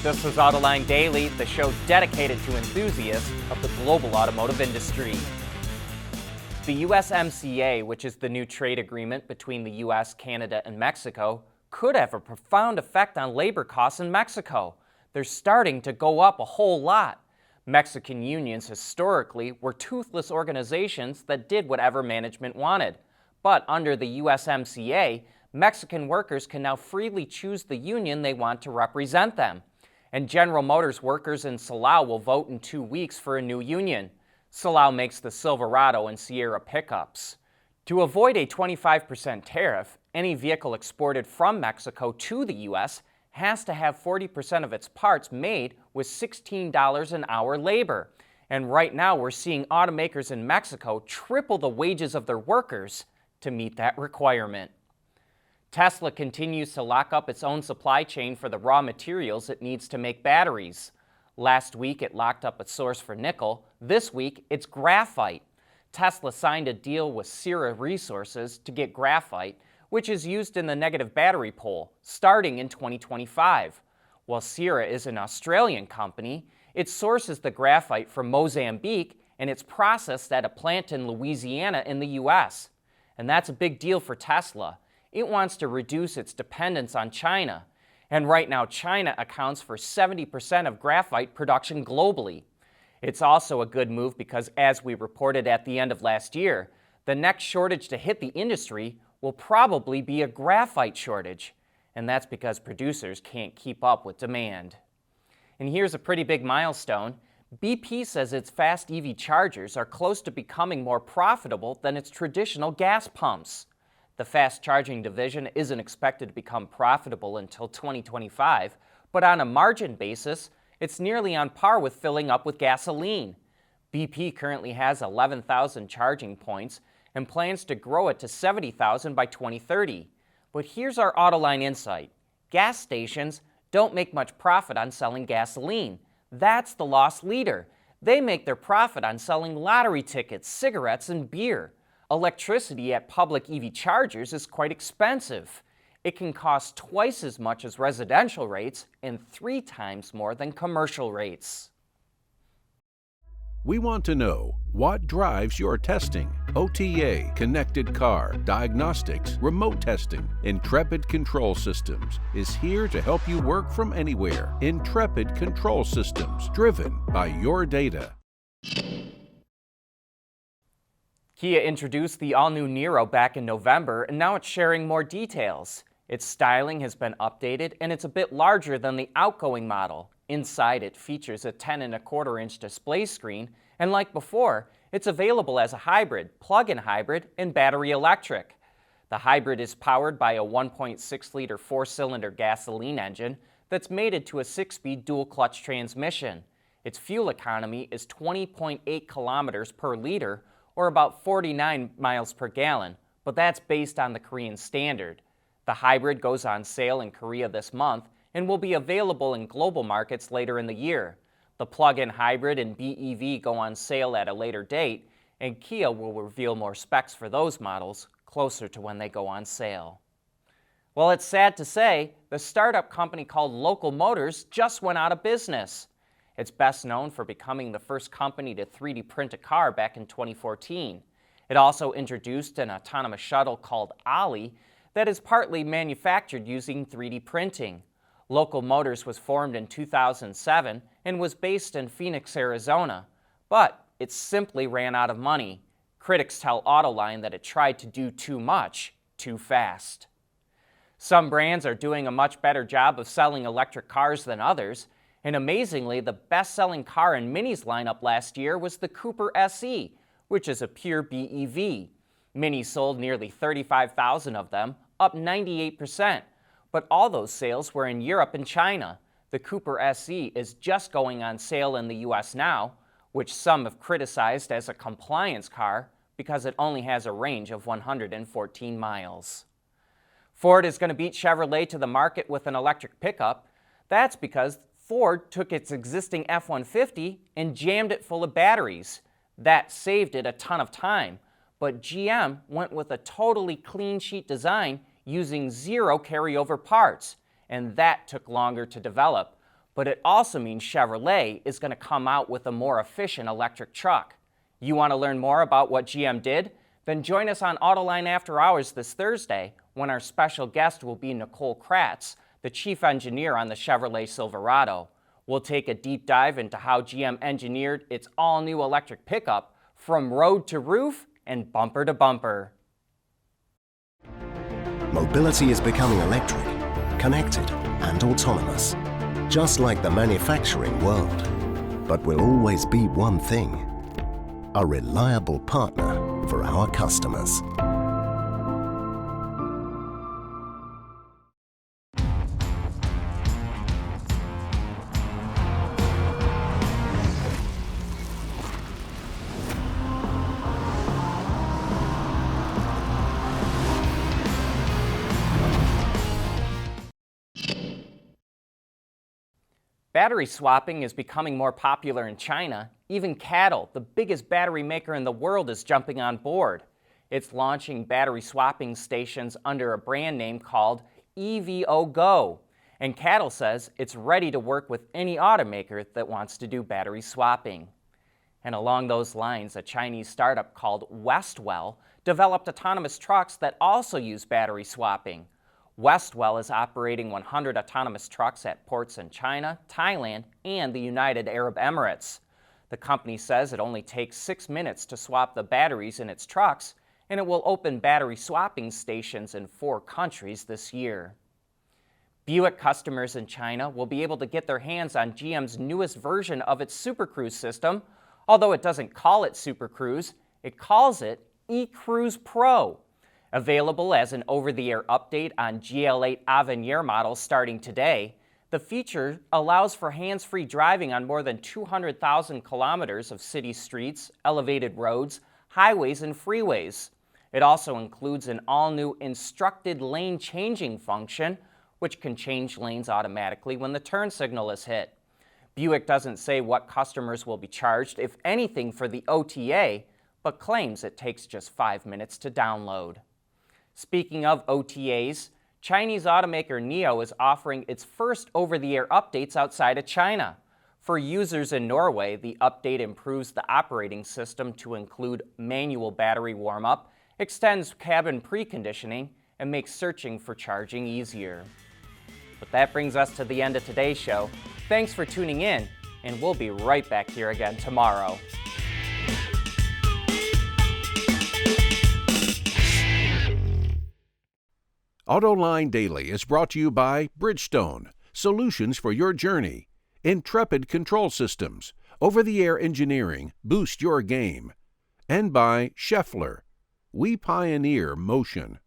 This is Autoline Daily, the show dedicated to enthusiasts of the global automotive industry. The USMCA, which is the new trade agreement between the US, Canada, and Mexico, could have a profound effect on labor costs in Mexico. They're starting to go up a whole lot. Mexican unions historically were toothless organizations that did whatever management wanted. But under the USMCA, Mexican workers can now freely choose the union they want to represent them. And General Motors workers in Silao will vote in 2 weeks for a new union. Silao makes the Silverado and Sierra pickups. To avoid a 25% tariff, any vehicle exported from Mexico to the U.S. has to have 40% of its parts made with $16 an hour labor. And right now we're seeing automakers in Mexico triple the wages of their workers to meet that requirement. Tesla continues to lock up its own supply chain for the raw materials it needs to make batteries. Last week, it locked up its source for nickel. This week, it's graphite. Tesla signed a deal with Sierra Resources to get graphite, which is used in the negative battery pole, starting in 2025. While Sierra is an Australian company, it sources the graphite from Mozambique and it's processed at a plant in Louisiana in the U.S. And that's a big deal for Tesla. It wants to reduce its dependence on China. And right now, China accounts for 70% of graphite production globally. It's also a good move because, as we reported at the end of last year, the next shortage to hit the industry will probably be a graphite shortage. And that's because producers can't keep up with demand. And here's a pretty big milestone. BP says its fast EV chargers are close to becoming more profitable than its traditional gas pumps. The fast charging division isn't expected to become profitable until 2025, but on a margin basis, it's nearly on par with filling up with gasoline. BP currently has 11,000 charging points and plans to grow it to 70,000 by 2030. But here's our Autoline insight. Gas stations don't make much profit on selling gasoline. That's the loss leader. They make their profit on selling lottery tickets, cigarettes, and beer. Electricity at public EV chargers is quite expensive. It can cost twice as much as residential rates and 3 times more than commercial rates. We want to know what drives your testing. OTA, connected car, diagnostics, remote testing. Intrepid Control Systems is here to help you work from anywhere. Intrepid Control Systems, driven by your data. Kia introduced the all-new Niro back in November, and now it's sharing more details. Its styling has been updated, and it's a bit larger than the outgoing model. Inside, it features a 10.25-inch display screen, and like before, it's available as a hybrid, plug-in hybrid, and battery electric. The hybrid is powered by a 1.6-liter 4-cylinder gasoline engine that's mated to a 6-speed dual-clutch transmission. Its fuel economy is 20.8 kilometers per liter, or about 49 miles per gallon, but that's based on the Korean standard. The hybrid goes on sale in Korea this month and will be available in global markets later in the year. The plug-in hybrid and BEV go on sale at a later date, and Kia will reveal more specs for those models closer to when they go on sale. Well, it's sad to say, the startup company called Local Motors just went out of business. It's best known for becoming the first company to 3D print a car back in 2014. It also introduced an autonomous shuttle called Ollie that is partly manufactured using 3D printing. Local Motors was formed in 2007 and was based in Phoenix, Arizona, but it simply ran out of money. Critics tell Autoline that it tried to do too much, too fast. Some brands are doing a much better job of selling electric cars than others. And amazingly, the best-selling car in Mini's lineup last year was the Cooper SE, which is a pure BEV. Mini sold nearly 35,000 of them, up 98%. But all those sales were in Europe and China. The Cooper SE is just going on sale in the US now, which some have criticized as a compliance car because it only has a range of 114 miles. Ford is going to beat Chevrolet to the market with an electric pickup. That's because Ford took its existing F-150 and jammed it full of batteries. That saved it a ton of time, but GM went with a totally clean sheet design using 0 carryover parts, and that took longer to develop. But it also means Chevrolet is going to come out with a more efficient electric truck. You want to learn more about what GM did? Then join us on Autoline After Hours this Thursday when our special guest will be Nicole Kratz, the chief engineer on the Chevrolet Silverado. We'll take a deep dive into how GM engineered its all-new electric pickup from road to roof and bumper to bumper. Mobility is becoming electric, connected and autonomous, just like the manufacturing world. But will always be one thing: a reliable partner for our customers. Battery swapping is becoming more popular in China. Even CATL, the biggest battery maker in the world, is jumping on board. It's launching battery swapping stations under a brand name called EVO Go. And CATL says it's ready to work with any automaker that wants to do battery swapping. And along those lines, a Chinese startup called Westwell developed autonomous trucks that also use battery swapping. Westwell is operating 100 autonomous trucks at ports in China, Thailand, and the United Arab Emirates. The company says it only takes 6 minutes to swap the batteries in its trucks, and it will open battery swapping stations in 4 countries this year. Buick customers in China will be able to get their hands on GM's newest version of its Super Cruise system. Although it doesn't call it Super Cruise, it calls it eCruise Pro. Available as an over-the-air update on GL8 Avenir models starting today, the feature allows for hands-free driving on more than 200,000 kilometers of city streets, elevated roads, highways, and freeways. It also includes an all-new instructed lane changing function, which can change lanes automatically when the turn signal is hit. Buick doesn't say what customers will be charged, if anything, for the OTA, but claims it takes just 5 minutes to download. Speaking of OTAs, Chinese automaker Niro is offering its first over-the-air updates outside of China. For users in Norway, the update improves the operating system to include manual battery warm-up, extends cabin preconditioning, and makes searching for charging easier. But that brings us to the end of today's show. Thanks for tuning in, and we'll be right back here again tomorrow. Autoline Daily is brought to you by Bridgestone, solutions for your journey. Intrepid Control Systems, over-the-air engineering, boost your game. And by Scheffler, we pioneer motion.